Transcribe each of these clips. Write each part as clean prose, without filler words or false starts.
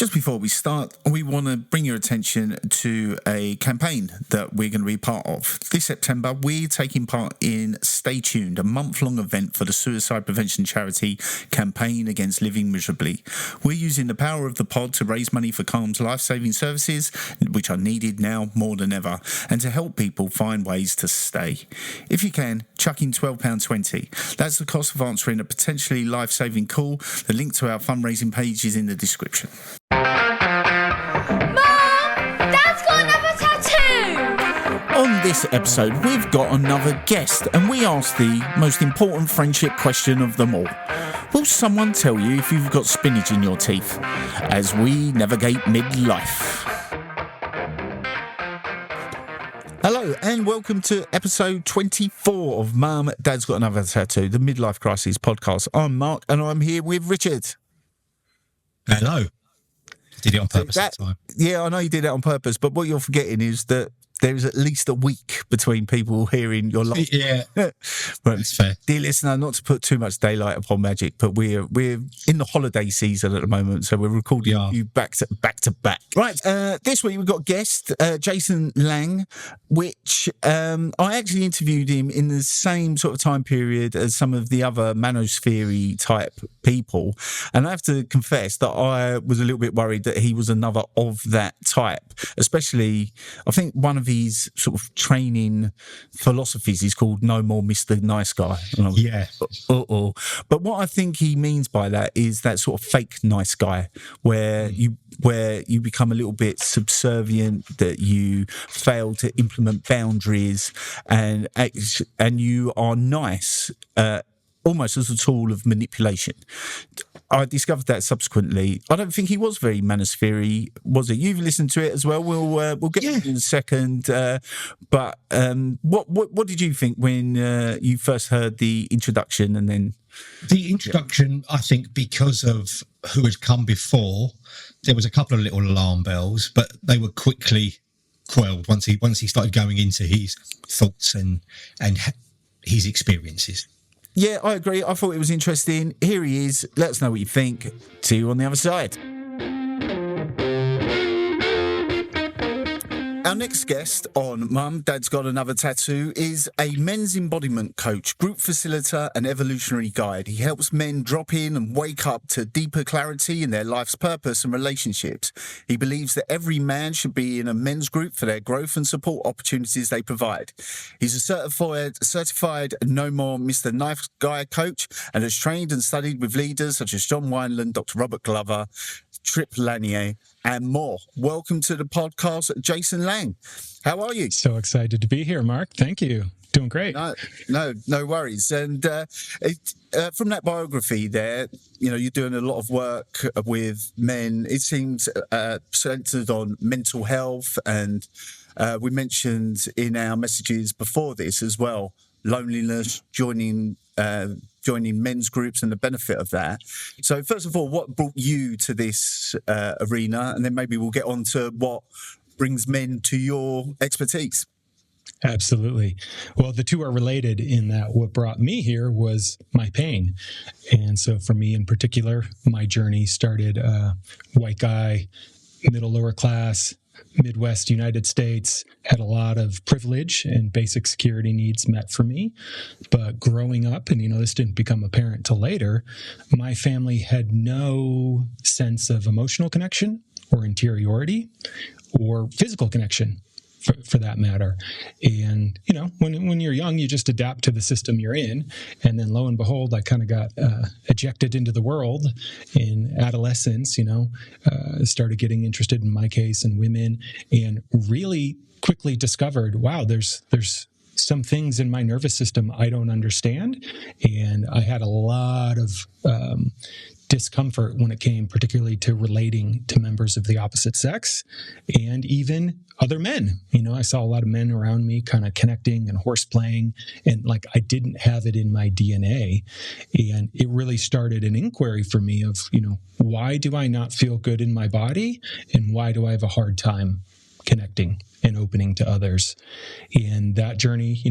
Just before we start, we want to bring your attention to a campaign that we're going to be part of. This September, we're taking part in Stay Tuned, a month-long event for the suicide prevention charity Campaign Against Living Miserably. We're using the power of the pod to raise money for Calm's life-saving services, which are needed now more than ever, and to help people find ways to stay. If you can, chuck in £12.20. That's the cost of answering a potentially life-saving call. The link to our fundraising page is in the description. On this episode, we've got another guest, and we ask the most important friendship question of them all. Will someone tell you if you've got spinach in your teeth? As we navigate midlife. Hello, and welcome to episode 24 of Mum, Dad's Got Another Tattoo, the Midlife Crisis podcast. I'm Mark, and I'm here with Richard. Hello. Did it on purpose that time. Yeah, I know you did it on purpose, but what you're forgetting is that there is at least a week between people hearing your life. Yeah, but, that's fair. Dear listener, not to put too much daylight upon magic, but we're in the holiday season at the moment, so we're recording you back to back. Right, this week we've got guest Jason Lange, which I actually interviewed him in the same sort of time period as some of the other manosphere type people, and I have to confess that I was a little bit worried that he was another of that type, especially I think one of his sort of training philosophies is called "No More Mr. Nice Guy." Yeah. But what I think he means by that is that sort of fake nice guy, where you become a little bit subservient, that you fail to implement boundaries, and you are nice. Almost as a tool of manipulation. I discovered that subsequently. I don't think he was very manosphere-y, was he? You've listened to it as well. We'll get to it in a second. But what did you think when you first heard the introduction and then? The introduction, I think, because of who had come before, there was a couple of little alarm bells, but they were quickly quelled once he started going into his thoughts and his experiences. Yeah, I agree. I thought it was interesting. Here he is. Let us know what you think. See you on the other side. Our next guest on Mum, Dad's Got Another Tattoo is a men's embodiment coach, group facilitator and evolutionary guide. He helps men drop in and wake up to deeper clarity in their life's purpose and relationships. He believes that every man should be in a men's group for their growth and support opportunities they provide. He's a certified No More Mr. Nice Guy coach and has trained and studied with leaders such as John Wineland, Dr. Robert Glover, Trip Lanier, and more. Welcome to the podcast, Jason Lange. How are you? So excited to be here, Mark. Thank you. Doing great. No worries. And from that biography there, you're doing a lot of work with men. It seems centered on mental health, and we mentioned in our messages before this as well, loneliness, joining men's groups and the benefit of that. So first of all, what brought you to this arena? And then maybe we'll get on to what brings men to your expertise. Absolutely. Well, the two are related in that what brought me here was my pain. And so for me in particular, my journey started white guy, middle lower class, Midwest United States, had a lot of privilege and basic security needs met for me. But growing up, and this didn't become apparent till later, my family had no sense of emotional connection or interiority or physical connection for that matter. And, when you're young, you just adapt to the system you're in. And then lo and behold, I kind of got ejected into the world in adolescence, started getting interested in my case and women, and really quickly discovered, wow, there's some things in my nervous system I don't understand. And I had a lot of discomfort when it came particularly to relating to members of the opposite sex and even other men. I saw a lot of men around me kind of connecting and horse playing, and I didn't have it in my DNA. And it really started an inquiry for me of, why do I not feel good in my body, and why do I have a hard time connecting and opening to others? And that journey,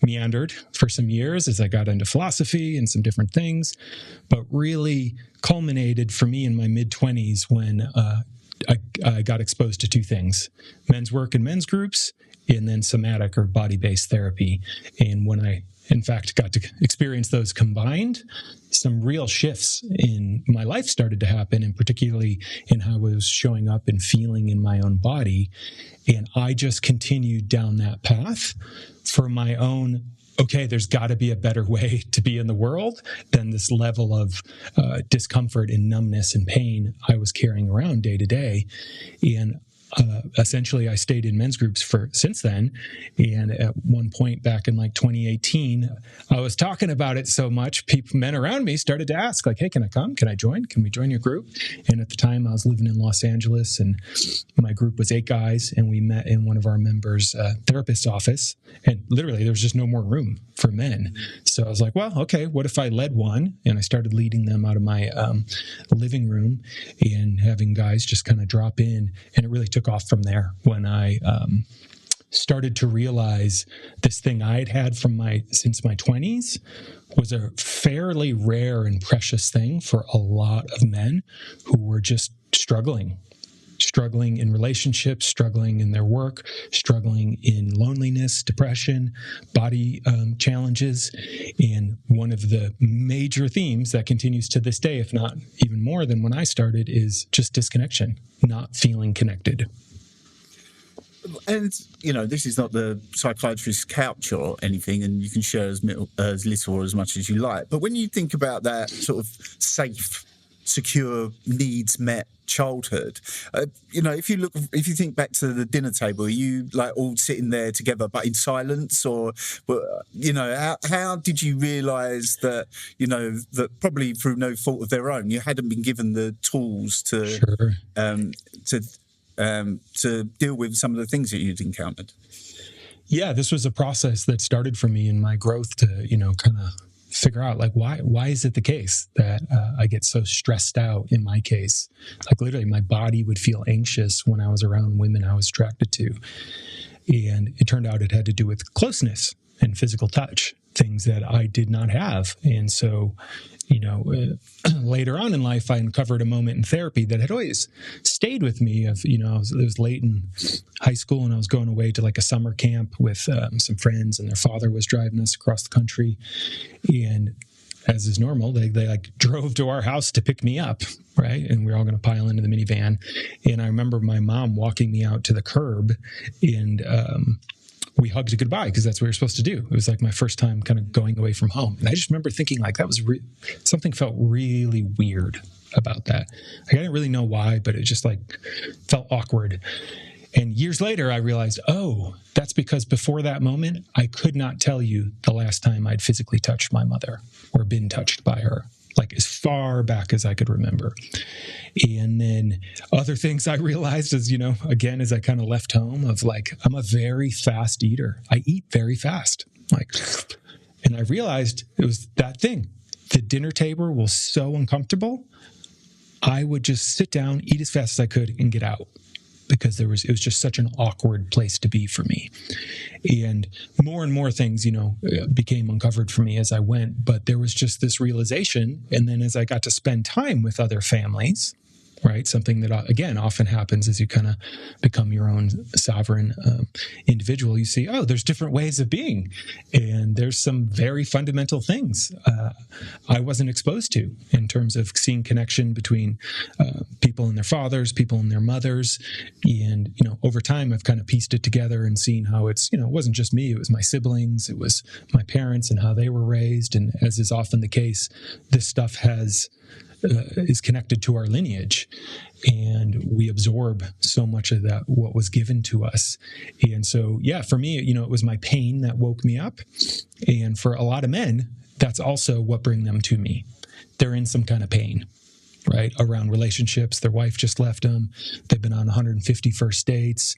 meandered for some years as I got into philosophy and some different things, but really culminated for me in my mid-20s when I got exposed to two things: men's work and men's groups, and then somatic or body-based therapy. And when I, in fact, got to experience those combined, some real shifts in my life started to happen, and particularly in how I was showing up and feeling in my own body. And I just continued down that path for my own, okay, there's got to be a better way to be in the world than this level of discomfort and numbness and pain I was carrying around day to day. And essentially, I stayed in men's groups since then. And at one point back in like 2018, I was talking about it so much, men around me started to ask, like, hey, can I come? Can I join? Can we join your group? And at the time, I was living in Los Angeles, and my group was 8 guys, and we met in one of our members' therapist's office. And literally, there was just no more room for men. So I was like, well, okay, what if I led one? And I started leading them out of my living room and having guys just kind of drop in. And it really took off from there when I started to realize this thing I had had since my 20s was a fairly rare and precious thing for a lot of men who were just struggling in relationships, struggling in their work, struggling in loneliness, depression, body challenges. And one of the major themes that continues to this day, if not even more than when I started, is just disconnection, not feeling connected. And, this is not the psychiatrist's couch or anything, and you can share as little or as much as you like. But when you think about that sort of safe, secure, needs met childhood, if you think back to the dinner table, are you like all sitting there together but in silence, or how did you realize that that probably through no fault of their own you hadn't been given the tools to Sure. to deal with some of the things that you'd encountered? Yeah, this was a process that started for me in my growth to kind of figure out, like, why is it the case that I get so stressed out? In my case, like, literally my body would feel anxious when I was around women I was attracted to. And it turned out it had to do with closeness and physical touch, things that I did not have. And so, later on in life, I uncovered a moment in therapy that had always stayed with me. It was late in high school, and I was going away to like a summer camp with some friends, and their father was driving us across the country. And as is normal, they like drove to our house to pick me up, right? And we were all going to pile into the minivan. And I remember my mom walking me out to the curb, and we hugged goodbye because that's what we were supposed to do. It was like my first time kind of going away from home. And I just remember thinking like that was something felt really weird about that. I didn't really know why, but it just like felt awkward. And years later, I realized, that's because before that moment, I could not tell you the last time I'd physically touched my mother or been touched by her, like as far back as I could remember. And then other things I realized as, again, as I kind of left home, of like, I'm a very fast eater. I eat very fast. And I realized it was that thing. The dinner table was so uncomfortable. I would just sit down, eat as fast as I could, and get out, because it was just such an awkward place to be for me. And more things, became uncovered for me as I went. But there was just this realization. And then as I got to spend time with other families, right, something that, again, often happens as you kind of become your own sovereign individual, you see, there's different ways of being. And there's some very fundamental things I wasn't exposed to in terms of seeing connection between people and their fathers, people and their mothers. And, over time, I've kind of pieced it together and seen how it's, it wasn't just me, it was my siblings, it was my parents and how they were raised. And as is often the case, this stuff is connected to our lineage, and we absorb so much of that, what was given to us. And so, for me, it was my pain that woke me up. And for a lot of men, that's also what bring them to me. They're in some kind of pain, right? Around relationships. Their wife just left them. They've been on 150 first dates,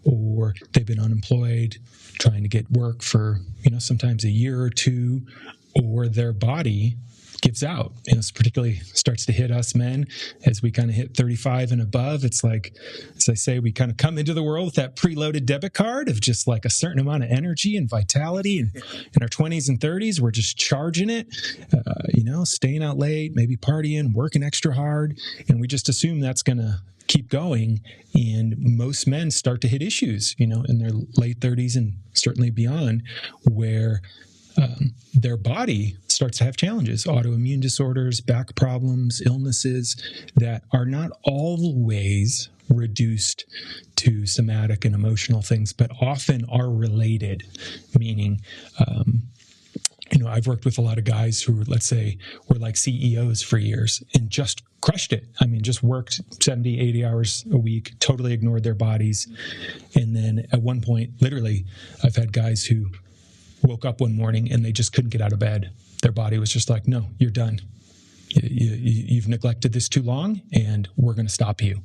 or they've been unemployed, trying to get work for, sometimes a year or two, or their body gives out. And this particularly starts to hit us men as we kind of hit 35 and above. It's like, as I say, we kind of come into the world with that preloaded debit card of just like a certain amount of energy and vitality. And in our 20s and 30s, we're just charging it, staying out late, maybe partying, working extra hard. And we just assume that's going to keep going. And most men start to hit issues, in their late 30s and certainly beyond, where their body starts to have challenges, autoimmune disorders, back problems, illnesses that are not always reduced to somatic and emotional things, but often are related, meaning, I've worked with a lot of guys who, let's say, were like CEOs for years and just crushed it. I mean, just worked 70, 80 hours a week, totally ignored their bodies. And then at one point, literally, I've had guys who woke up one morning and they just couldn't get out of bed. Their body was just like, no, you're done. You've neglected this too long, and we're going to stop you.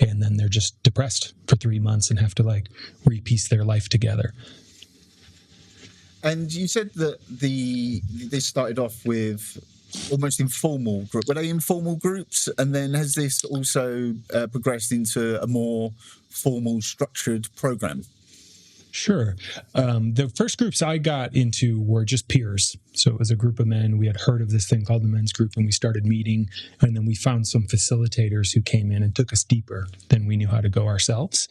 And then they're just depressed for 3 months and have to repiece their life together. And you said that this started off with almost informal group. Were they informal groups? And then has this also progressed into a more formal, structured program? Sure. The first groups I got into were just peers. So it was a group of men. We had heard of this thing called the men's group, and we started meeting. And then we found some facilitators who came in and took us deeper than we knew how to go ourselves.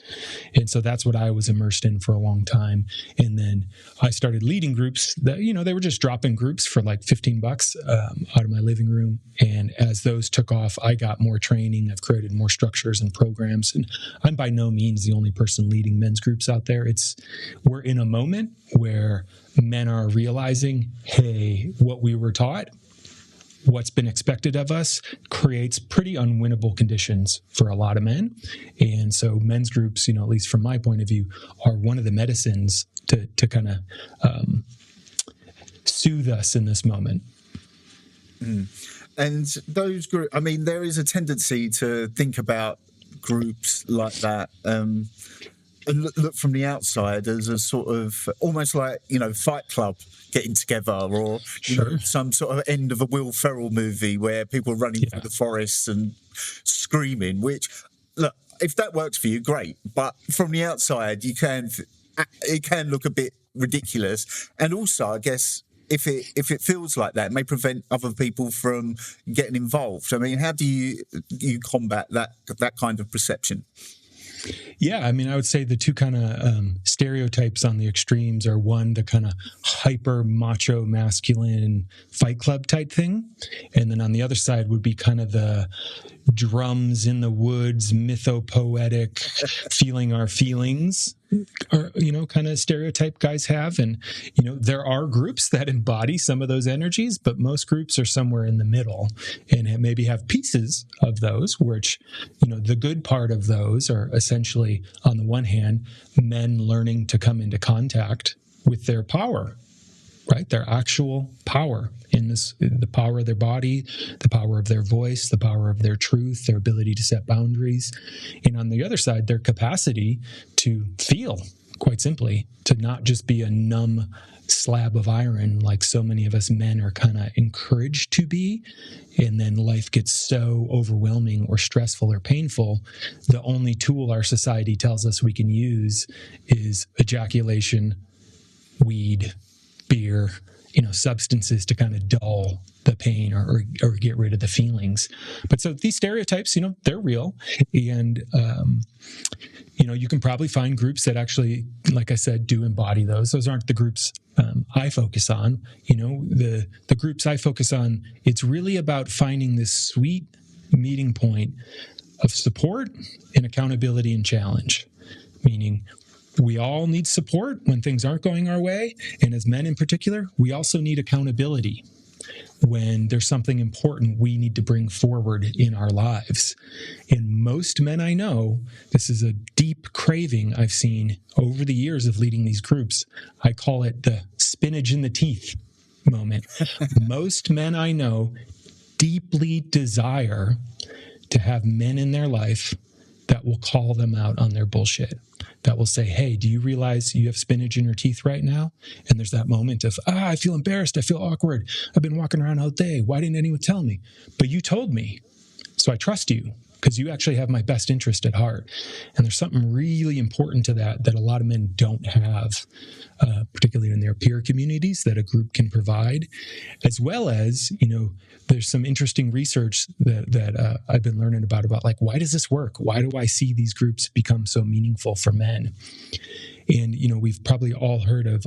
And so that's what I was immersed in for a long time. And then I started leading groups that, they were just drop-in groups for like $15 out of my living room. And as those took off, I got more training. I've created more structures and programs. And I'm by no means the only person leading men's groups out there. We're in a moment where men are realizing, hey, what we were taught, what's been expected of us, creates pretty unwinnable conditions for a lot of men. And so men's groups, at least from my point of view, are one of the medicines to kind of soothe us in this moment. Mm. And those groups, there is a tendency to think about groups like that and look from the outside as a sort of almost like, Fight Club getting together, or some sort of end of a Will Ferrell movie where people are running through the forests and screaming, which, look, if that works for you, great. But from the outside, it can look a bit ridiculous. And also, I guess, if it feels like that, it may prevent other people from getting involved. How do you combat that kind of perception? Yeah, I would say the two kind of stereotypes on the extremes are, one, the kind of hyper macho masculine Fight Club type thing. And then on the other side would be kind of the drums in the woods, mythopoetic, feeling our feelings, or, kind of stereotype guys have. And, there are groups that embody some of those energies, but most groups are somewhere in the middle and maybe have pieces of those, which, the good part of those are essentially, on the one hand, men learning to come into contact with their power, right? Their actual power the power of their body, the power of their voice, the power of their truth, their ability to set boundaries. And on the other side, their capacity to feel, quite simply, to not just be a numb slab of iron like so many of us men are kind of encouraged to be. And then life gets so overwhelming or stressful or painful, the only tool our society tells us we can use is ejaculation, weed, beer, substances to kind of dull the pain or get rid of the feelings. But so these stereotypes, they're real. And, you can probably find groups that actually, like I said, do embody those. Those aren't the groups I focus on. The groups I focus on, it's really about finding this sweet meeting point of support and accountability and challenge, meaning we all need support when things aren't going our way. And as men in particular, we also need accountability when there's something important we need to bring forward in our lives. And most men I know, this is a deep craving I've seen over the years of leading these groups. I call it the spinach in the teeth moment. Most men I know deeply desire to have men in their life that will call them out on their bullshit, that will say, hey, do you realize you have spinach in your teeth right now? And there's that moment of, I feel embarrassed. I feel awkward. I've been walking around all day. Why didn't anyone tell me? But you told me, so I trust you. because you actually have my best interest at heart. And there's something really important to that a lot of men don't have, particularly in their peer communities, that a group can provide, as well as, there's some interesting research that I've been learning about like, why does this work? Why do I see these groups become so meaningful for men? And, we've probably all heard of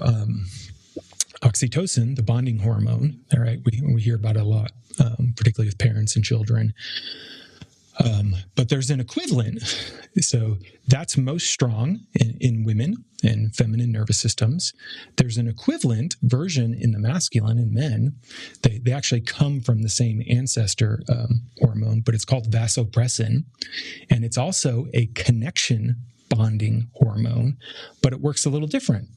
oxytocin, the bonding hormone. All right. We hear about it a lot, particularly with parents and children. But there's an equivalent. So that's most strong in women and feminine nervous systems. There's an equivalent version in the masculine in men. They actually come from the same ancestor hormone, but it's called vasopressin. And it's also a connection bonding hormone, but it works a little different.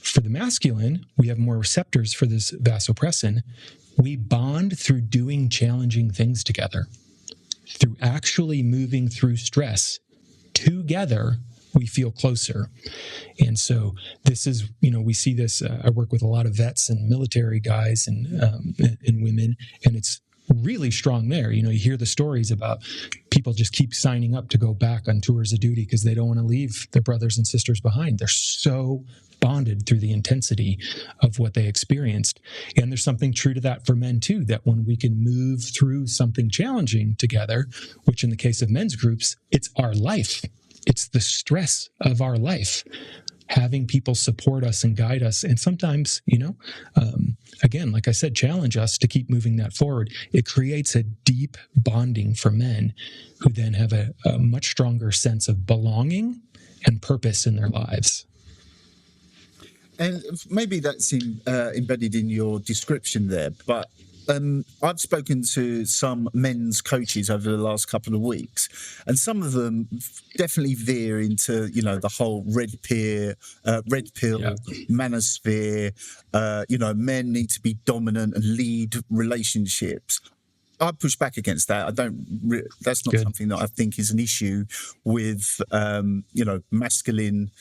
For the masculine, we have more receptors for this vasopressin. We bond through doing challenging things together. Through actually moving through stress together, we feel closer. And so this is, we see this, I work with a lot of vets and military guys and women, and it's really strong there. You hear the stories about people just keep signing up to go back on tours of duty because they don't want to leave their brothers and sisters behind. They're so bonded through the intensity of what they experienced. And there's something true to that for men too, that when we can move through something challenging together, which in the case of men's groups, it's our life. It's the stress of our life. Having people support us and guide us. And sometimes, again, like I said, challenge us to keep moving that forward. It creates a deep bonding for men who then have a much stronger sense of belonging and purpose in their lives. And maybe that's embedded in your description there, but I've spoken to some men's coaches over the last couple of weeks, and some of them definitely veer into, the whole red pill, manosphere. Men need to be dominant and lead relationships. I push back against that. That's not Good. Something that I think is an issue with, masculine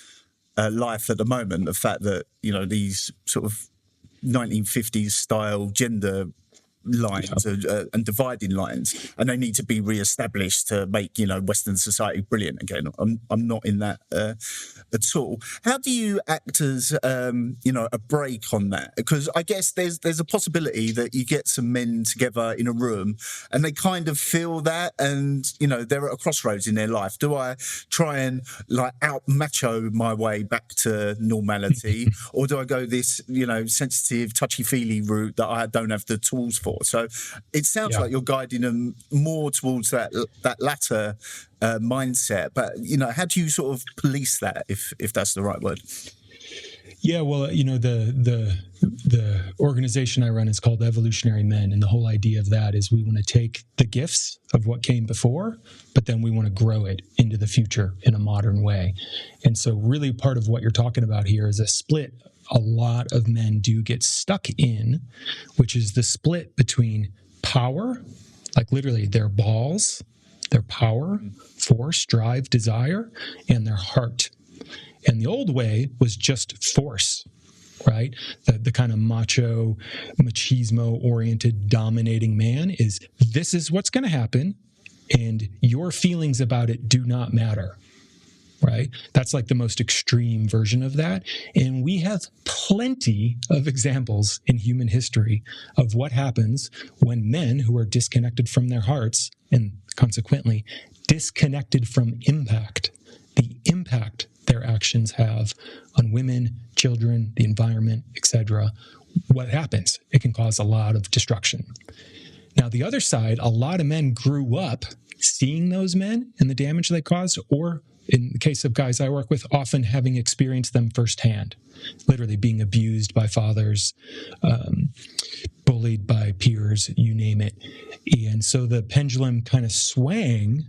life at the moment. The fact that, these sort of 1950s style gender lines and dividing lines, and they need to be re-established to make Western society brilliant again. I'm not in that at all. How do you act as a break on that? Because I guess there's a possibility that you get some men together in a room and they kind of feel that, and they're at a crossroads in their life. Do I try and out macho my way back to normality, or do I go this sensitive, touchy-feely route that I don't have the tools for? So it sounds like you're guiding them more towards that latter mindset. But how do you sort of police that, if that's the right word? Yeah, well, the organization I run is called Evolutionary Men, and the whole idea of that is we want to take the gifts of what came before, but then we want to grow it into the future in a modern way. And so really part of what you're talking about here is a split a lot of men do get stuck in, which is the split between power, like literally their balls, their power, force, drive, desire, and their heart. And the old way was just force, right? The kind of macho, machismo-oriented, dominating man is, this is what's going to happen, and your feelings about it do not matter. Right? That's like the most extreme version of that. And we have plenty of examples in human history of what happens when men who are disconnected from their hearts and consequently disconnected from impact, the impact their actions have on women, children, the environment, etc. What happens? It can cause a lot of destruction. Now, the other side, a lot of men grew up seeing those men and the damage they caused, or in the case of guys I work with, often having experienced them firsthand, literally being abused by fathers, bullied by peers, you name it. And so the pendulum kind of swang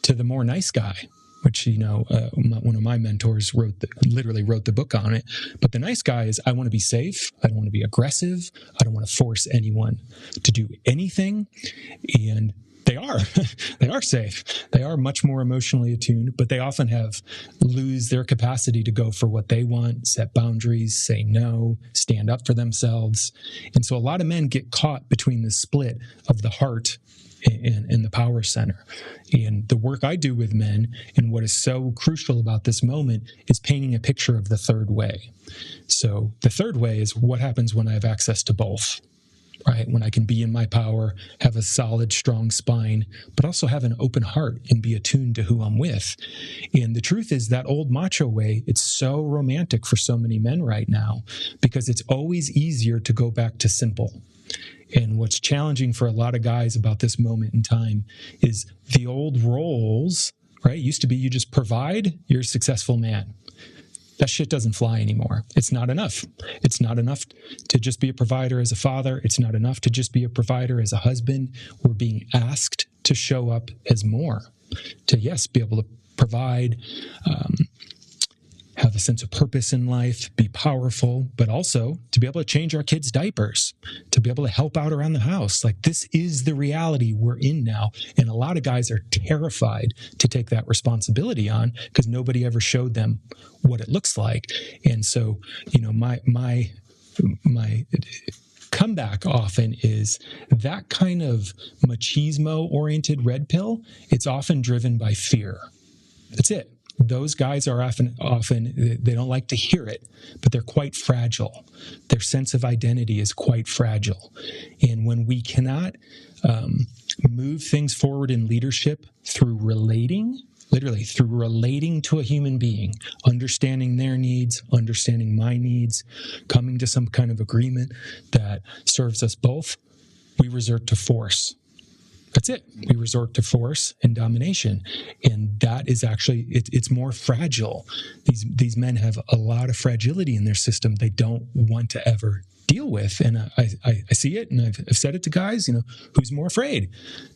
to the more nice guy, which, one of my mentors literally wrote the book on it. But the nice guy is, I want to be safe. I don't want to be aggressive. I don't want to force anyone to do anything. And they are safe. They are much more emotionally attuned, but they often lose their capacity to go for what they want, set boundaries, say no, stand up for themselves. And so a lot of men get caught between the split of the heart in the power center. And the work I do with men, and what is so crucial about this moment, is painting a picture of the third way. So the third way is what happens when I have access to both. Right? When I can be in my power, have a solid, strong spine, but also have an open heart and be attuned to who I'm with. And the truth is that old macho way, it's so romantic for so many men right now because it's always easier to go back to simple. And what's challenging for a lot of guys about this moment in time is the old roles, right? Used to be you just provide, you're a successful man. That shit doesn't fly anymore. It's not enough. It's not enough to just be a provider as a father. It's not enough to just be a provider as a husband. We're being asked to show up as more, to, yes, be able to provide, have a sense of purpose in life, be powerful, but also to be able to change our kids' diapers, to be able to help out around the house. Like, this is the reality we're in now. And a lot of guys are terrified to take that responsibility on because nobody ever showed them what it looks like. And so, you know, my comeback often is that kind of machismo-oriented red pill. It's often driven by fear. That's it. Those guys are often they don't like to hear it, but they're quite fragile. Their sense of identity is quite fragile. And when we cannot move things forward in leadership through relating, literally through relating to a human being, understanding their needs, understanding my needs, coming to some kind of agreement that serves us both, we resort to force. That's it. We resort to force and domination. And that is actually, it's more fragile. These men have a lot of fragility in their system they don't want to ever deal with. And I see it, and I've said it to guys, you know, who's more afraid?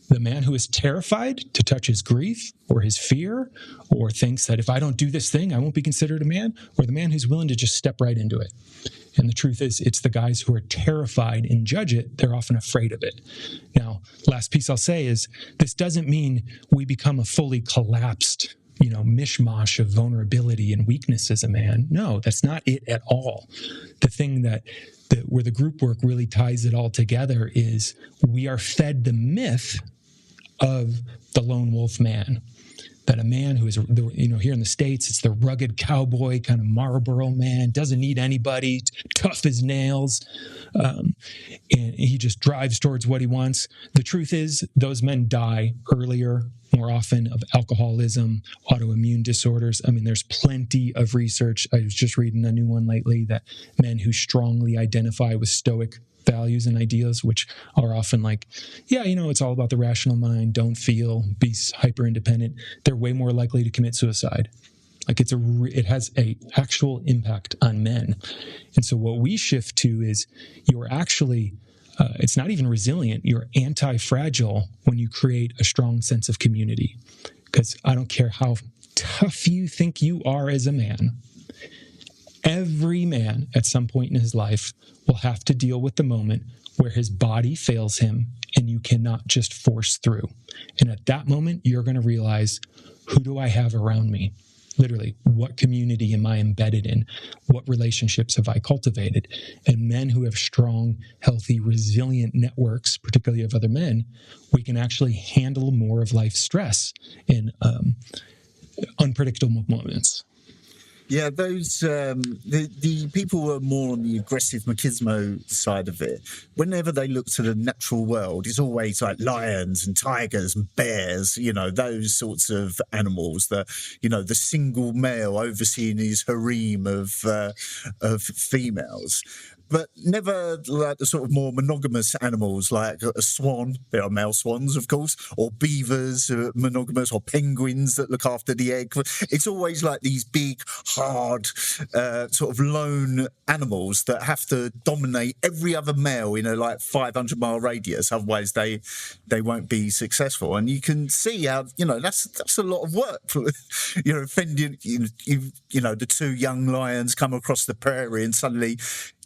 The man who is terrified to touch his grief or his fear, or thinks that if I don't do this thing, I won't be considered a man, or the man who's willing to just step right into it. And the truth is, it's the guys who are terrified and judge it. They're often afraid of it. Now, last piece I'll say is this doesn't mean we become a fully collapsed, you know, mishmash of vulnerability and weakness as a man. No, that's not it at all. The thing that where the group work really ties it all together is we are fed the myth of the lone wolf man. That a man who is, you know, here in the States, it's the rugged cowboy kind of Marlboro man, doesn't need anybody, tough as nails, and he just drives towards what he wants. The truth is, those men die earlier, more often, of alcoholism, autoimmune disorders. I mean, there's plenty of research. I was just reading a new one lately that men who strongly identify with Stoic values and ideas, which are often like, yeah, you know, it's all about the rational mind, don't feel, be hyper independent, they're way more likely to commit suicide. Like, it has a actual impact on men. And so what we shift to is you're actually it's not even resilient, you're anti-fragile when you create a strong sense of community. Because I don't care how tough you think you are as a man, every man at some point in his life will have to deal with the moment where his body fails him and you cannot just force through. And at that moment, you're going to realize, who do I have around me? Literally, what community am I embedded in? What relationships have I cultivated? And men who have strong, healthy, resilient networks, particularly of other men, we can actually handle more of life's stress in unpredictable moments. Yeah, those the people who are more on the aggressive machismo side of it, whenever they look to the natural world, it's always like lions and tigers and bears, you know, those sorts of animals, the single male overseeing his harem of females. But never like the sort of more monogamous animals like a swan. There are male swans, of course, or beavers, monogamous, or penguins that look after the egg. It's always like these big, hard, sort of lone animals that have to dominate every other male in a like 500-mile radius. Otherwise, they won't be successful. And you can see how, you know, that's a lot of work for, you know, offending you know, the two young lions come across the prairie and suddenly.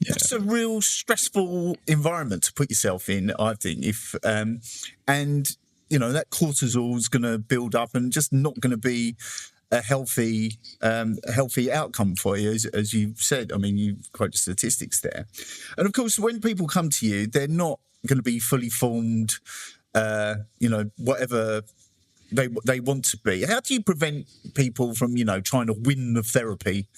Yeah. That's a real stressful environment to put yourself in, I think. And you know, that cortisol is going to build up and just not going to be a healthy outcome for you, as you said. I mean, you quote the statistics there. And of course, when people come to you, they're not going to be fully formed whatever they want to be. How do you prevent people from, trying to win the therapy,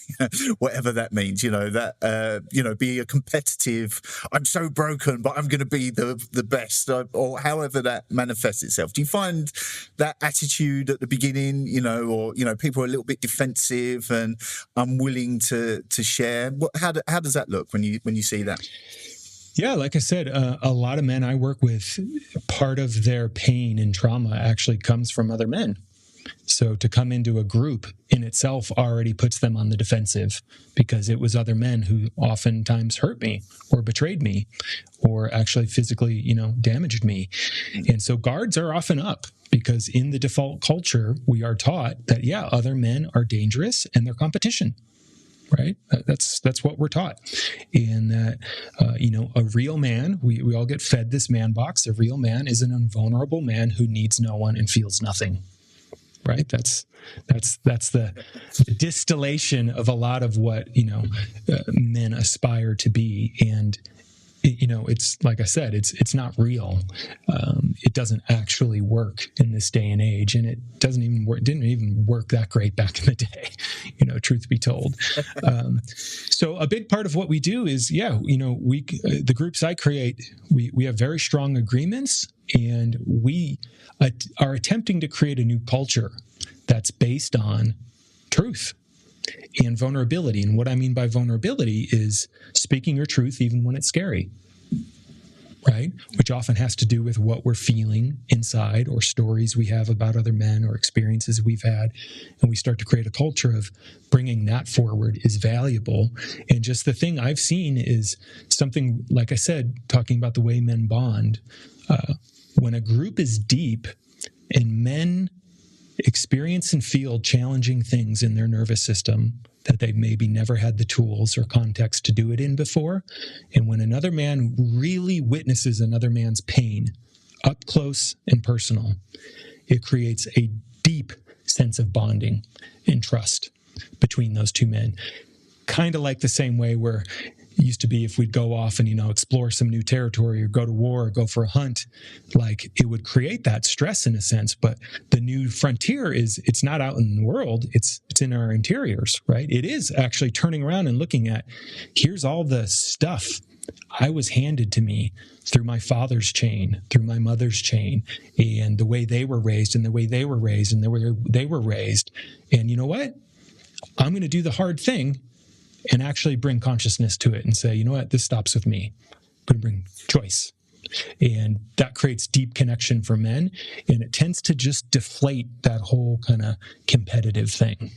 whatever that means, be a competitive, I'm so broken, but I'm going to be the best, or however that manifests itself. Do you find that attitude at the beginning, or people are a little bit defensive and unwilling to share? How does that look when you see that? Yeah, like I said, a lot of men I work with, part of their pain and trauma actually comes from other men. So to come into a group in itself already puts them on the defensive, because it was other men who oftentimes hurt me or betrayed me or actually physically, damaged me. And so guards are often up, because in the default culture, we are taught that, other men are dangerous and they're competition. Right? That's what we're taught. And that, a real man, we all get fed this man box. A real man is an invulnerable man who needs no one and feels nothing. Right? That's the distillation of a lot of what, men aspire to be. And, it's like I said, it's not real. It doesn't actually work in this day and age, and it didn't even work that great back in the day, truth be told. So a big part of what we do is, the groups I create, we have very strong agreements, and we are attempting to create a new culture that's based on truth and vulnerability. And what I mean by vulnerability is speaking your truth even when it's scary, right? Which often has to do with what we're feeling inside, or stories we have about other men, or experiences we've had. And we start to create a culture of bringing that forward is valuable. And just the thing I've seen is something, like I said, talking about the way men bond. When a group is deep and men experience and feel challenging things in their nervous system that they maybe never had the tools or context to do it in before, and when another man really witnesses another man's pain up close and personal, it creates a deep sense of bonding and trust between those two men. Kind of like the same way where it used to be if we'd go off and, explore some new territory or go to war or go for a hunt, like it would create that stress in a sense. But the new frontier it's not out in the world. It's in our interiors, right? It is actually turning around and looking at, here's all the stuff I was handed to me through my father's chain, through my mother's chain, and the way they were raised and the way they were raised and the way they were raised. And you know what? I'm going to do the hard thing and actually bring consciousness to it and say, you know what, this stops with me. I'm going to bring choice. And that creates deep connection for men, and it tends to just deflate that whole kind of competitive thing.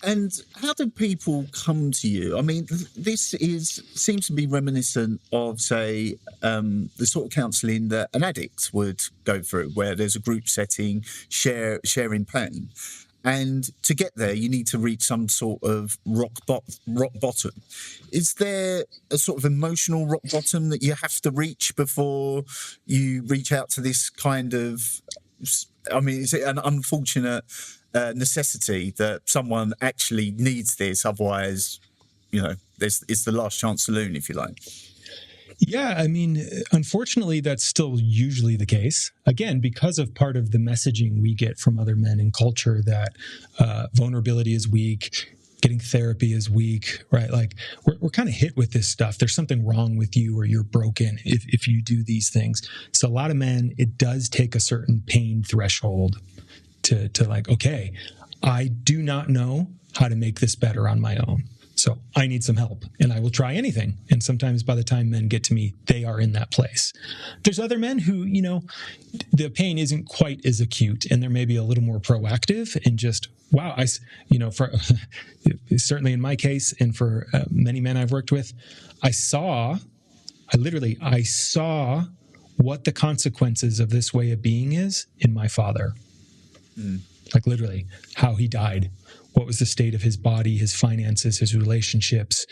And how do people come to you? I mean, this seems to be reminiscent of, say, the sort of counselling that an addict would go through, where there's a group setting, sharing pain. And to get there, you need to reach some sort of rock bottom. Is there a sort of emotional rock bottom that you have to reach before you reach out to this kind of... I mean, is it an unfortunate necessity that someone actually needs this? Otherwise, it's the last chance saloon, if you like. Yeah, I mean, unfortunately, that's still usually the case. Again, because of part of the messaging we get from other men in culture that vulnerability is weak, getting therapy is weak, right? Like we're kind of hit with this stuff. There's something wrong with you, or you're broken if you do these things. So a lot of men, it does take a certain pain threshold to like, okay, I do not know how to make this better on my own. So I need some help, and I will try anything. And sometimes by the time men get to me, they are in that place. There's other men who, the pain isn't quite as acute, and they're maybe a little more proactive and just, wow, for certainly in my case, and for many men I've worked with, I saw what the consequences of this way of being is in my father. Like literally how he died. What was the state of his body, his finances, his relationships?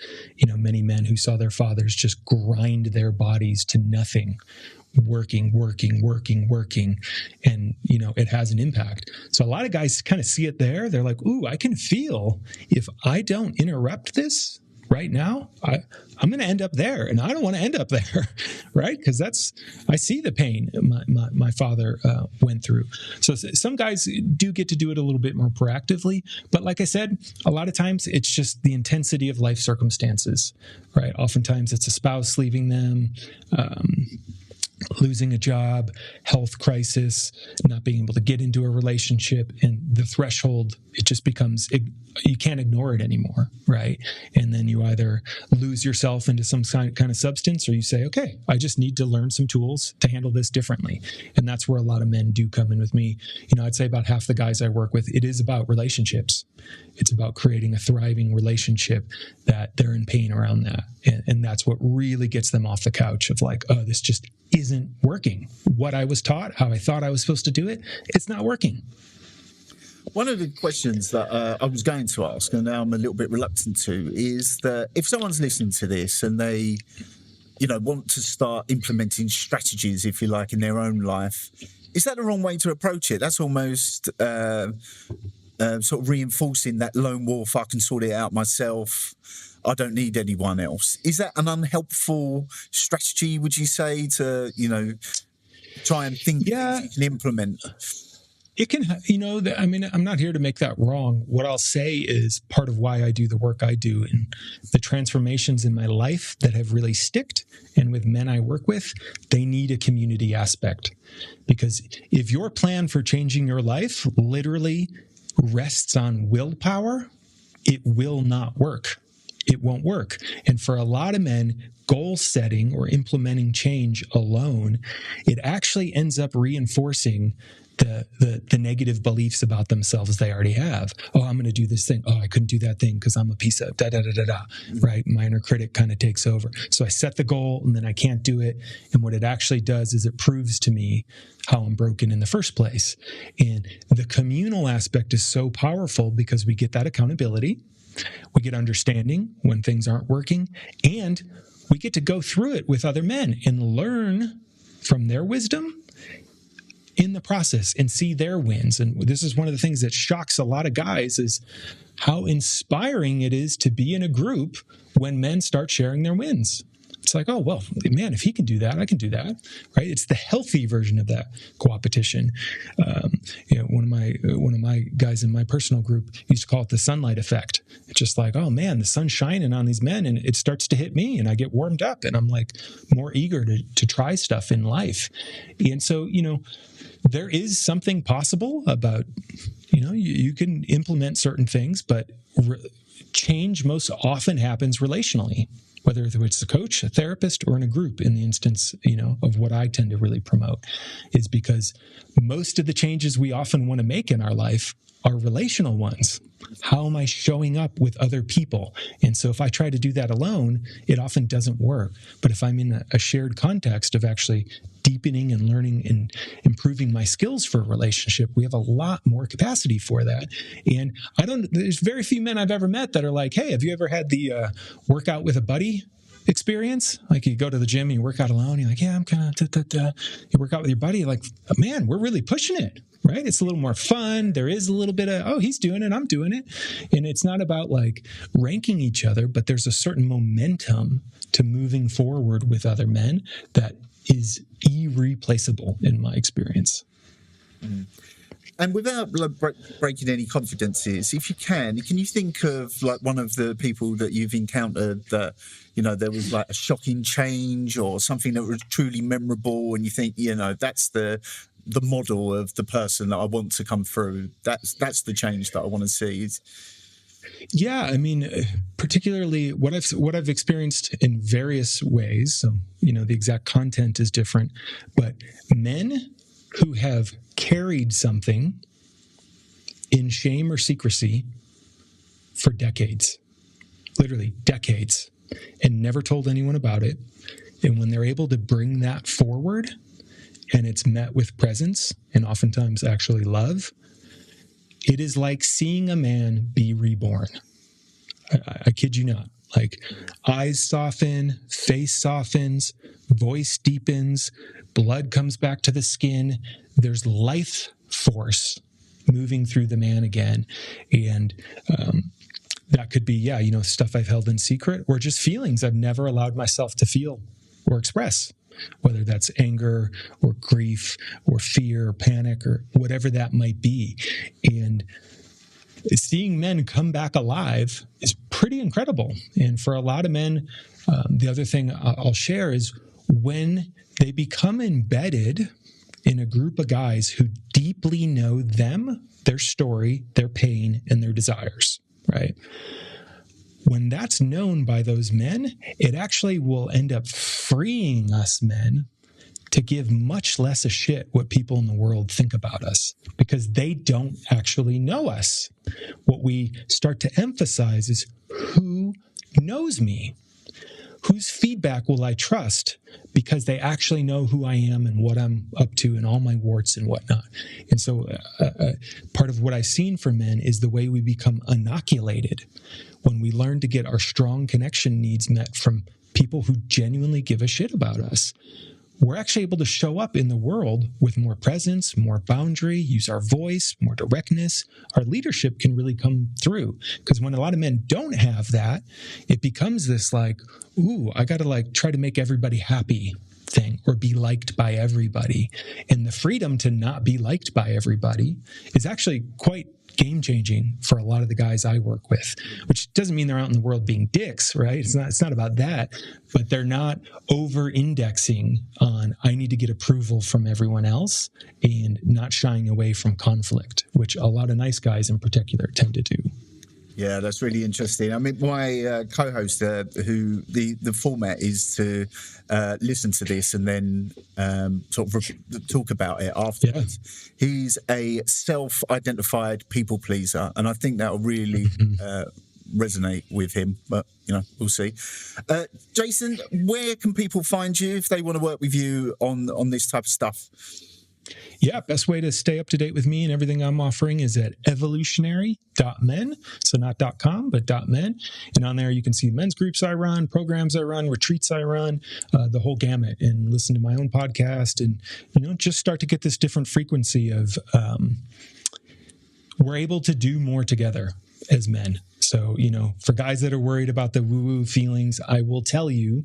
Many men who saw their fathers just grind their bodies to nothing, working. And, it has an impact. So a lot of guys kind of see it there. They're like, ooh, I can feel if I don't interrupt this, right now, I'm going to end up there, and I don't want to end up there, right? Because I see the pain my father went through. So some guys do get to do it a little bit more proactively, but like I said, a lot of times it's just the intensity of life circumstances, right? Oftentimes it's a spouse leaving them, losing a job, health crisis, not being able to get into a relationship, and the threshold, it just becomes, you can't ignore it anymore, right? And then you either lose yourself into some kind of substance, or you say, okay, I just need to learn some tools to handle this differently. And that's where a lot of men do come in with me. I'd say about half the guys I work with, it is about relationships. It's about creating a thriving relationship that they're in pain around that. And that's what really gets them off the couch of like, oh, this just isn't working. What I was taught, how I thought I was supposed to do it, it's not working. One of the questions that I was going to ask, and now I'm a little bit reluctant to, is that if someone's listening to this and they, want to start implementing strategies, if you like, in their own life, is that the wrong way to approach it? That's almost sort of reinforcing that lone wolf, I can sort it out myself, I don't need anyone else. Is that an unhelpful strategy, would you say, to, try and think things you can implement? It can, I'm not here to make that wrong. What I'll say is part of why I do the work I do and the transformations in my life that have really sticked, and with men I work with, they need a community aspect. Because if your plan for changing your life literally rests on willpower, it will not work. It won't work. And for a lot of men, goal setting or implementing change alone, it actually ends up reinforcing the negative beliefs about themselves they already have. Oh, I'm going to do this thing. Oh, I couldn't do that thing because I'm a piece of da-da-da-da-da, right? My inner critic kind of takes over. So I set the goal and then I can't do it. And what it actually does is it proves to me how I'm broken in the first place. And the communal aspect is so powerful because we get that accountability. We get understanding when things aren't working, and we get to go through it with other men and learn from their wisdom in the process and see their wins. And this is one of the things that shocks a lot of guys is how inspiring it is to be in a group when men start sharing their wins. It's like, oh, well, man, if he can do that, I can do that, right? It's the healthy version of that co-opetition. One of my guys in my personal group used to call it the sunlight effect. It's just like, oh man, the sun's shining on these men and it starts to hit me and I get warmed up and I'm like more eager to try stuff in life. And so, there is something possible about, you can implement certain things, but change most often happens relationally, whether it's a coach, a therapist, or in a group. In the instance, of what I tend to really promote, is because most of the changes we often want to make in our life are relational ones. How am I showing up with other people? And so if I try to do that alone, it often doesn't work. But if I'm in a shared context of actually deepening and learning and improving my skills for a relationship, we have a lot more capacity for that. And there's very few men I've ever met that are like, hey, have you ever had the workout with a buddy experience? Like you go to the gym and you work out alone. You're like, yeah, I'm kind of, you work out with your buddy. You're like, man, we're really pushing it, right? It's a little more fun. There is a little bit of, oh, he's doing it, I'm doing it. And it's not about like ranking each other, but there's a certain momentum to moving forward with other men that is irreplaceable in my experience. Mm. And without breaking any confidences, if you can you think of like one of the people that you've encountered that, there was like a shocking change or something that was truly memorable and you think, that's the model of the person that I want to come through. That's the change that I want to see. Yeah, particularly what I've experienced in various ways. So, the exact content is different, but men who have carried something in shame or secrecy for decades, literally decades, and never told anyone about it. And when they're able to bring that forward and it's met with presence and oftentimes actually love, it is like seeing a man be reborn. I kid you not. Like eyes soften, face softens, voice deepens, blood comes back to the skin. There's life force moving through the man again. And that could be, stuff I've held in secret, or just feelings I've never allowed myself to feel or express, whether that's anger or grief or fear or panic or whatever that might be. And seeing men come back alive is pretty incredible. And for a lot of men, the other thing I'll share is when they become embedded in a group of guys who deeply know them, their story, their pain, and their desires, right? When that's known by those men, it actually will end up freeing us men to give much less a shit what people in the world think about us, because they don't actually know us. What we start to emphasize is who knows me? Whose feedback will I trust because they actually know who I am and what I'm up to and all my warts and whatnot. And so part of what I've seen for men is the way we become inoculated when we learn to get our strong connection needs met from people who genuinely give a shit about us. We're actually able to show up in the world with more presence, more boundary, use our voice, more directness. Our leadership can really come through, because when a lot of men don't have that, it becomes this like, ooh, I got to like try to make everybody happy thing or be liked by everybody. And the freedom to not be liked by everybody is actually quite game-changing for a lot of the guys I work with, which doesn't mean they're out in the world being dicks, right? It's not about that, but they're not over-indexing on, I need to get approval from everyone else, and not shying away from conflict, which a lot of nice guys in particular tend to do. Yeah, that's really interesting. I mean, my co-host, who the format is to listen to this and then sort of talk about it afterwards. Yeah. He's a self-identified people pleaser, and I think that will really resonate with him. But we'll see. Jason, where can people find you if they want to work with you on this type of stuff? Yeah, best way to stay up to date with me and everything I'm offering is at evolutionary.men. So not .com, but .men. And on there, you can see men's groups I run, programs I run, retreats I run, the whole gamut, and listen to my own podcast and, just start to get this different frequency of we're able to do more together as men. So, for guys that are worried about the woo-woo feelings, I will tell you,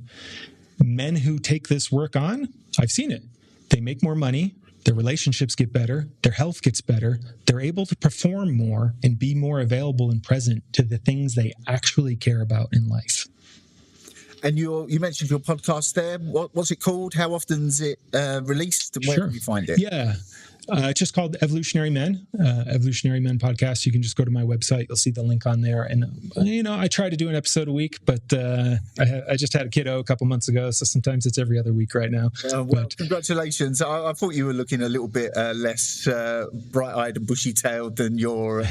men who take this work on, I've seen it. They make more money. Their relationships get better, their health gets better, they're able to perform more and be more available and present to the things they actually care about in life. And you mentioned your podcast there. What's it called? How often is it released? Where can we find it? Yeah. It's just called Evolutionary Men, Evolutionary Men Podcast. You can just go to my website. You'll see the link on there. And, I try to do an episode a week, but I just had a kiddo a couple months ago, so sometimes it's every other week right now. Congratulations. I thought you were looking a little bit less bright-eyed and bushy-tailed than your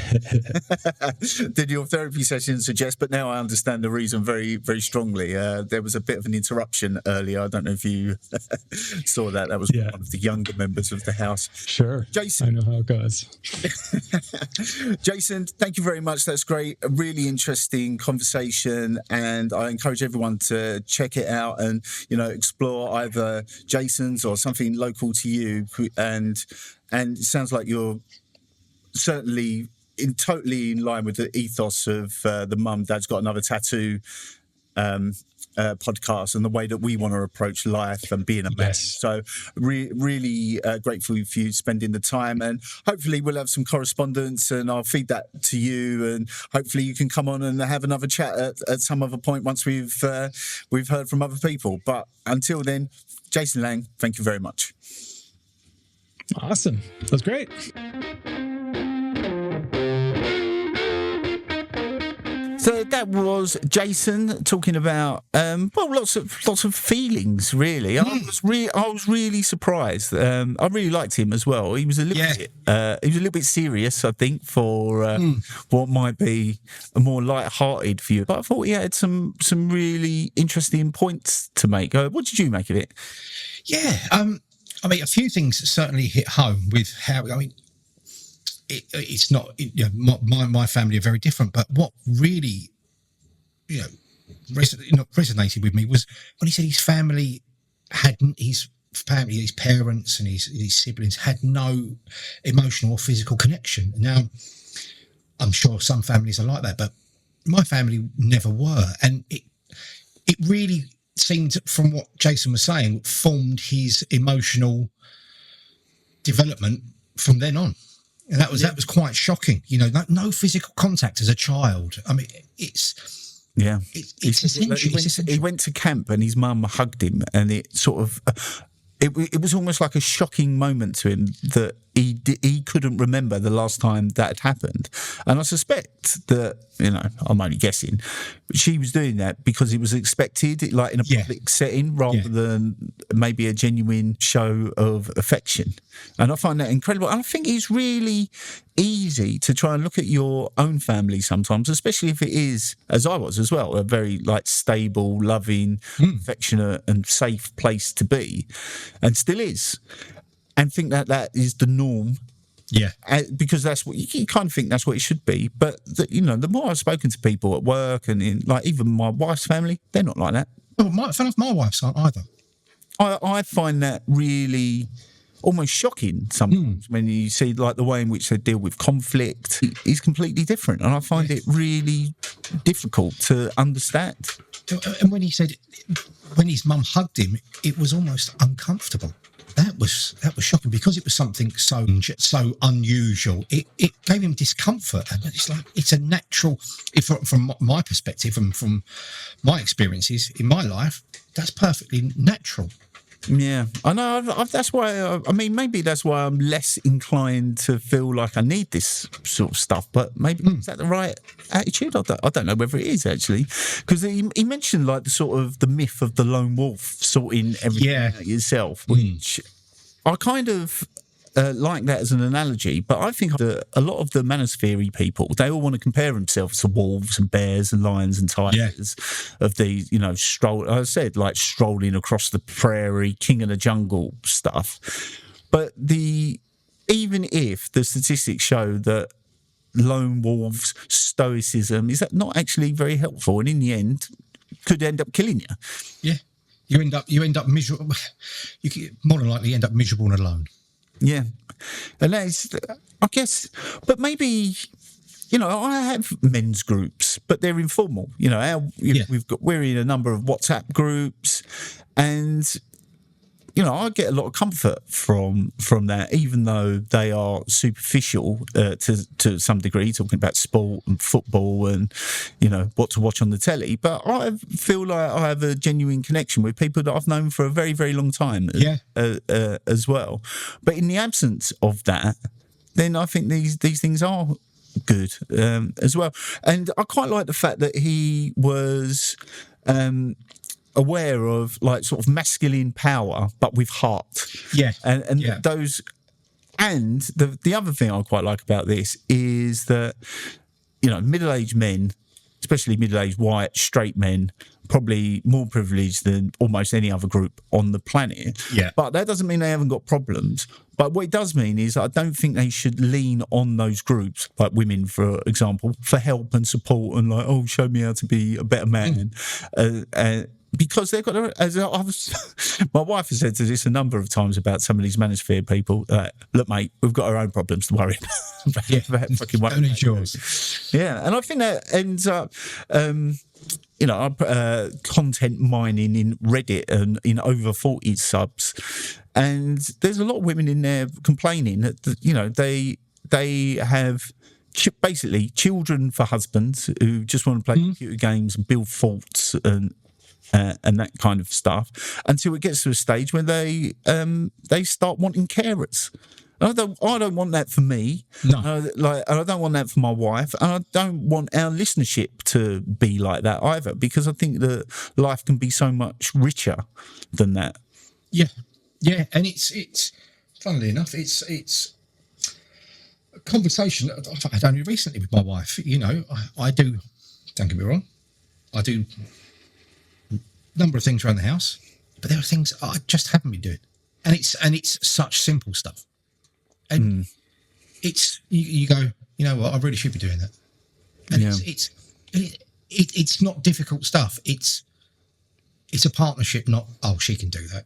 therapy session suggests, but now I understand the reason very, very strongly. There was a bit of an interruption earlier. I don't know if you saw that. That was one of the younger members of the house. Sure. Jason. I know how it goes. Jason, thank you very much. That's great. A really interesting conversation. And I encourage everyone to check it out and, explore either Jason's or something local to you. And it sounds like you're certainly totally in line with the ethos of the Mum Dad's Got Another Tattoo podcast and the way that we want to approach life and being a man. Yes. So really grateful for you spending the time, and hopefully we'll have some correspondence and I'll feed that to you, and hopefully you can come on and have another chat at some other point once we've heard from other people. But until then, Jason Lange, thank you very much. Awesome. That was great. So that was Jason talking about lots of feelings. Really, I was really surprised. I really liked him as well. He was a little bit serious, I think, for what might be a more light-hearted view. But I thought he had some really interesting points to make. What did you make of it? Yeah, a few things certainly hit home with how. It's not, my family are very different, but what really, resonated with me was when he said his family his parents and his siblings had no emotional or physical connection. Now, I'm sure some families are like that, but my family never were, and it really seemed, from what Jason was saying, formed his emotional development from then on. And that was quite shocking. You know, no physical contact as a child. I mean, it's essential. He went to camp and his mum hugged him, and it sort of it was almost like a shocking moment to him that he couldn't remember the last time that had happened. And I suspect that, you know, I'm only guessing, but she was doing that because it was expected, like in a public setting, rather than maybe a genuine show of affection. And I find that incredible. And I think it's really easy to try and look at your own family sometimes, especially if it is, as I was as well, a very like stable, loving, affectionate and safe place to be, and still is. And think that is the norm, because that's what you kind of think that's what it should be. But you know, the more I've spoken to people at work and in like even my wife's family, they're not like that. Oh, my wife's aren't either. I find that really almost shocking sometimes when you see like the way in which they deal with conflict is completely different, and I find it really difficult to understand. And when he said, when his mum hugged him, it was almost uncomfortable. That was shocking because it was something so unusual. It gave him discomfort, and it's like it's a natural. From my perspective and from my experiences in my life, that's perfectly natural. Yeah, I know. That's why. I mean, maybe that's why I'm less inclined to feel like I need this sort of stuff. But maybe is that the right attitude? I don't know whether it is actually, because he mentioned like the sort of the myth of the lone wolf sorting everything out yourself, which I kind of like that as an analogy. But I think that a lot of the manosphere people, they all want to compare themselves to wolves and bears and lions and tigers of these, you know, strolling across the prairie, king of the jungle stuff. But even if the statistics show that lone wolves' stoicism is that not actually very helpful, and in the end could end up killing you. Yeah, you end up miserable. You could more than likely end up miserable and alone. Yeah, and that is, I guess, but maybe, you know, I have men's groups, but they're informal. You know, we're in a number of WhatsApp groups, and you know, I get a lot of comfort from that, even though they are superficial to some degree, talking about sport and football and, you know, what to watch on the telly. But I feel like I have a genuine connection with people that I've known for a very, very long time as well. But in the absence of that, then I think these things are good as well. And I quite like the fact that he was aware of like sort of masculine power, but with heart. Those. And the other thing I quite like about this is that, you know, middle-aged men, especially middle-aged white straight men, probably more privileged than almost any other group on the planet. Yeah. But that doesn't mean they haven't got problems. But what it does mean is I don't think they should lean on those groups, like women, for example, for help and support and like, oh, show me how to be a better man. Because they've got, my wife has said to this a number of times about some of these manosphere people. Look, mate, we've got our own problems to worry about. Fucking only yours. Yeah, and I think that ends up, you know, content mining in Reddit and in over 40 subs, and there's a lot of women in there complaining that, you know, they have basically children for husbands who just want to play computer games and build forts and that kind of stuff, until it gets to a stage where they start wanting carers. I don't want that for me. No. I don't want that for my wife, and I don't want our listenership to be like that either, because I think that life can be so much richer than that. Yeah, and it's funnily enough, it's a conversation that I've had only recently with my wife. You know, I do. Don't get me wrong, I do number of things around the house, but there are things I just haven't been doing, and it's such simple stuff, and it's you go, you know what, I really should be doing that, and it's not difficult stuff. It's it's a partnership, not, oh, she can do that,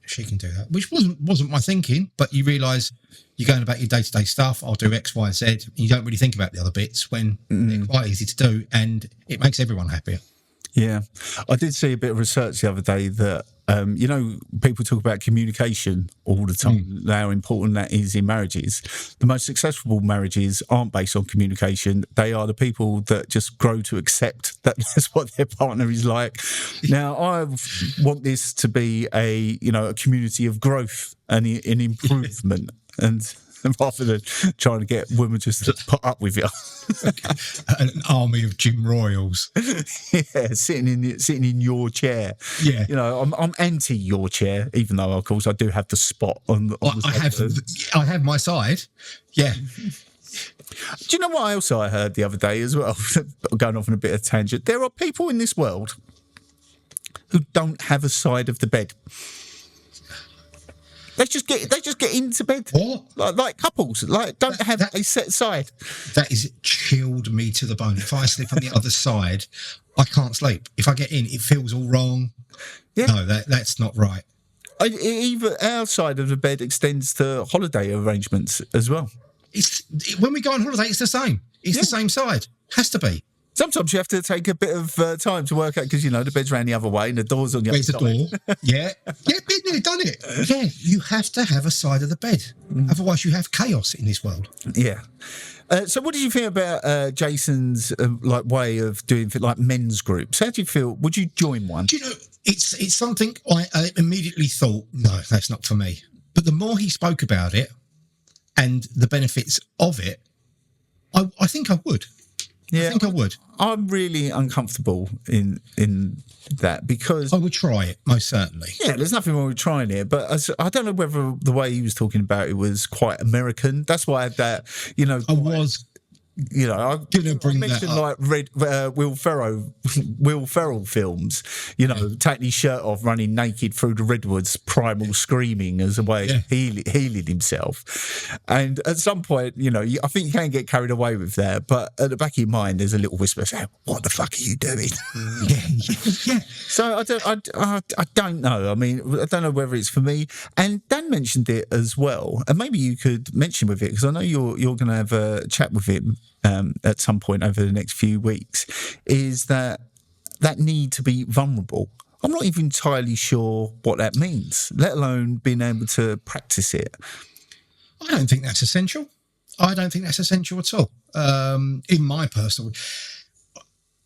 which wasn't my thinking. But you realise you're going about your day-to-day stuff. I'll do X, Y, Z. And you don't really think about the other bits when they're quite easy to do, and it makes everyone happier. Yeah. I did see a bit of research the other day that, people talk about communication all the time, how important that is in marriages. The most successful marriages aren't based on communication. They are the people that just grow to accept that that's what their partner is like. Now, I want this to be a community of growth and an improvement, and rather than trying to get women just to put up with you. An army of Jim Royals. Yeah, sitting in your chair. Yeah. I'm anti your chair, even though, of course, I do have the spot on the I have my side. Yeah. Do you know what I heard the other day as well? Going off on a bit of tangent. There are people in this world who don't have a side of the bed. They just get into bed. What? Like couples, don't have a set side. That is chilled me to the bone. If I sleep on the other side, I can't sleep. If I get in, it feels all wrong. Yeah. No, that's not right. Even our side of the bed extends to holiday arrangements as well. When we go on holiday, it's the same. It's the same side. Has to be. Sometimes you have to take a bit of time to work out because, the bed's round the other way and the door's on the other side. Where's the door? Yeah. Yeah, been there, done it. Yeah, you have to have a side of the bed. Otherwise, you have chaos in this world. Yeah. So what did you think about Jason's way of doing like men's groups? How do you feel? Would you join one? Do you know, it's something I immediately thought, no, that's not for me. But the more he spoke about it and the benefits of it, I think I would. Yeah, I think I would. I'm really uncomfortable in that because I would try it, most certainly. Yeah, there's nothing wrong with trying it, but I don't know whether the way he was talking about it was quite American. that's why I had that. I was. I'm going to bring that up. Like Will Ferrell films, taking his shirt off, running naked through the redwoods, primal screaming as a way of healing himself. And at some point, I think you can get carried away with that, but at the back of your mind, there's a little whisper saying, "What the fuck are you doing?" Yeah. So I don't know. I mean, I don't know whether it's for me. And Dan mentioned it as well, and maybe you could mention with it because I know you're going to have a chat with him. At some point over the next few weeks, is that need to be vulnerable. I'm not even entirely sure what that means, let alone being able to practice it. I don't think that's essential. I don't think that's essential at all. In my personal,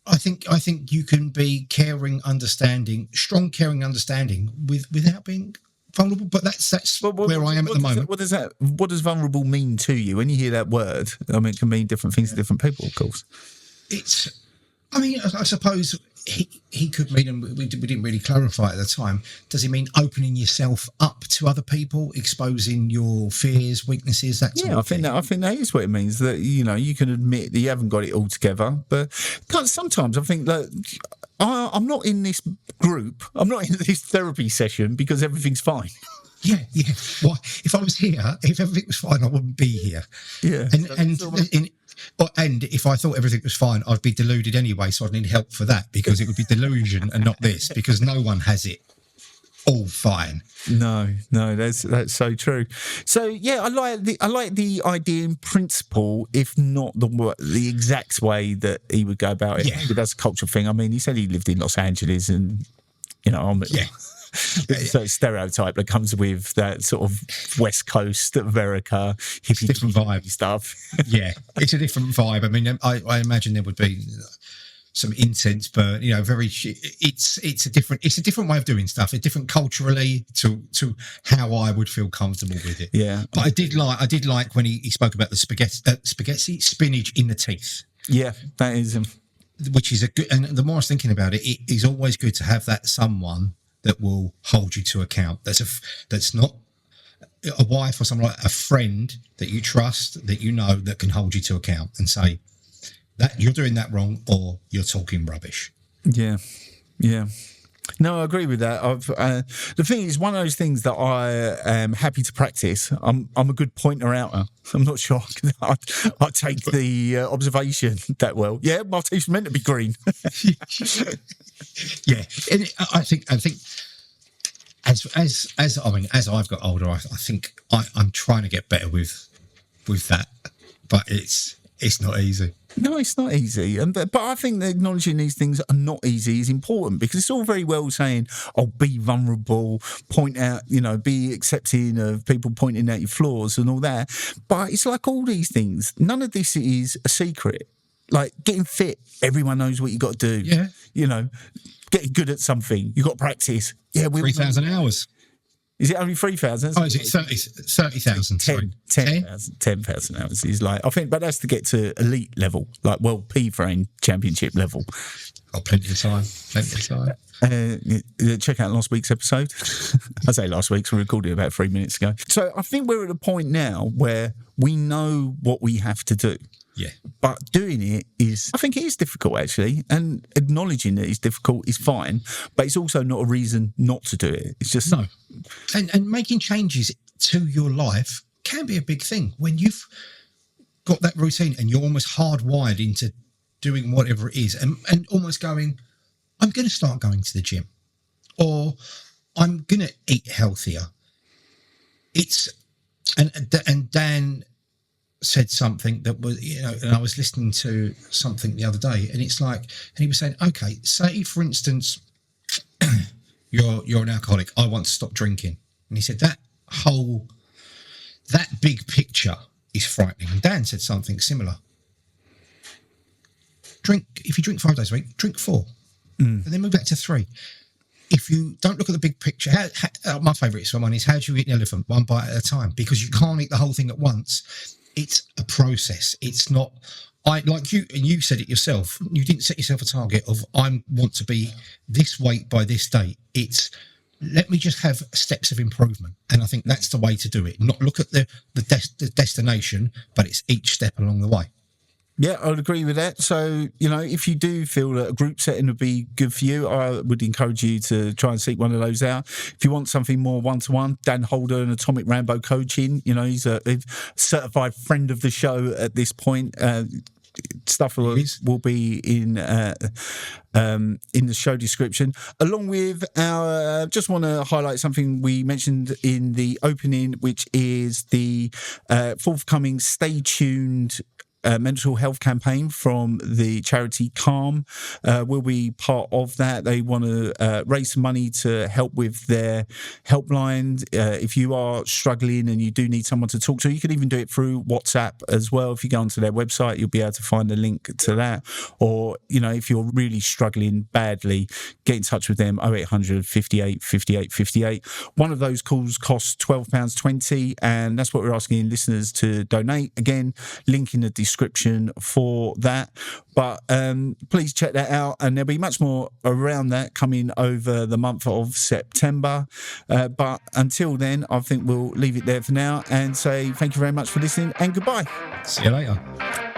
I think you can be strong, caring, understanding without being vulnerable, but that's where I am at the moment. What does vulnerable mean to you when you hear that word? I mean, it can mean different things to different people, of course. I suppose he could mean, and we didn't really clarify at the time. Does he mean opening yourself up to other people, exposing your fears, weaknesses? That sort of thing? I think that is what it means. That you can admit that you haven't got it all together, but sometimes I think that. I'm not in this group. I'm not in this therapy session because everything's fine. Yeah. Well, if I was here, if everything was fine, I wouldn't be here. Yeah. And if I thought everything was fine, I'd be deluded anyway, so I'd need help for that because it would be delusion and not this, because no one has it all fine. No, that's so true. So yeah, I like the idea in principle, if not the exact way that he would go about it. Yeah. That's a cultural thing. I mean, he said he lived in Los Angeles, and it's a stereotype that comes with that sort of West Coast America hippie different vibe stuff. Yeah, it's a different vibe. I mean, I imagine there would be some incense, but it's a different way of doing stuff. It's different culturally to how I would feel comfortable with it. Yeah, but I did like when he spoke about the spinach in the teeth. Yeah, that is him. Which is a good. And the more I was thinking about it, it is always good to have that someone that will hold you to account. That's not a wife or someone, like a friend that you trust, that that can hold you to account and say that you're doing that wrong or you're talking rubbish. Yeah. No, I agree with that. The thing is, one of those things that I am happy to practice. I'm a good pointer outer. I'm not sure I take the observation that well. Yeah, my teeth's meant to be green. Yeah, and I think as I've got older, I think I'm trying to get better with that, but it's not easy. No, it's not easy. But I think that acknowledging these things are not easy is important, because it's all very well saying, oh, be vulnerable, point out, be accepting of people pointing out your flaws and all that. But it's like all these things. None of this is a secret. Like getting fit, everyone knows what you got to do. Yeah. Getting good at something, you got to practice. Yeah, 3,000 hours. Is it only 3,000? Oh, is it 30,000? 10,000 hours is like, I think, but that's to get to elite level, like World P-Frame Championship level. Got plenty of time. Check out last week's episode. I say last week's, we recorded it about 3 minutes ago. So I think we're at a point now where we know what we have to do. Yeah. But doing it I think it is difficult, actually. And acknowledging that it's difficult is fine, but it's also not a reason not to do it. It's just... No. And making changes to your life can be a big thing. When you've got that routine and you're almost hardwired into doing whatever it is, and almost going, I'm going to start going to the gym, or I'm going to eat healthier. And Dan said something that was, and I was listening to something the other day, and it's like, and he was saying, okay, say for instance, you're an alcoholic. I want to stop drinking. And he said that big picture is frightening. And Dan said something similar. If you drink 5 days a week, drink 4, and then move back to 3. If you don't look at the big picture, my favourite one is, how do you eat an elephant? One bite at a time, because you can't eat the whole thing at once. It's a process. It's not, like you, and you said it yourself, you didn't set yourself a target of, I want to be this weight by this date. It's, let me just have steps of improvement. And I think that's the way to do it. Not look at the destination, but it's each step along the way. Yeah, I would agree with that. So, if you do feel that a group setting would be good for you, I would encourage you to try and seek one of those out. If you want something more one-to-one, Dan Holder and Atomic Rambo Coaching, he's a certified friend of the show at this point. Stuff will be in the show description, along with our. Just want to highlight something we mentioned in the opening, which is the forthcoming Stay Tuned mental health campaign from the charity Calm. Will be part of that. They want to raise some money to help with their helpline. If you are struggling and you do need someone to talk to, you can even do it through WhatsApp as well. If you go onto their website, you'll be able to find a link to that. Or, if you're really struggling badly, get in touch with them, 0800 58 58 58. One of those calls costs £12.20, and that's what we're asking listeners to donate. Again, link in the description for that. But please check that out, and there'll be much more around that coming over the month of September. But until then, I think we'll leave it there for now and say thank you very much for listening, and goodbye. See you later.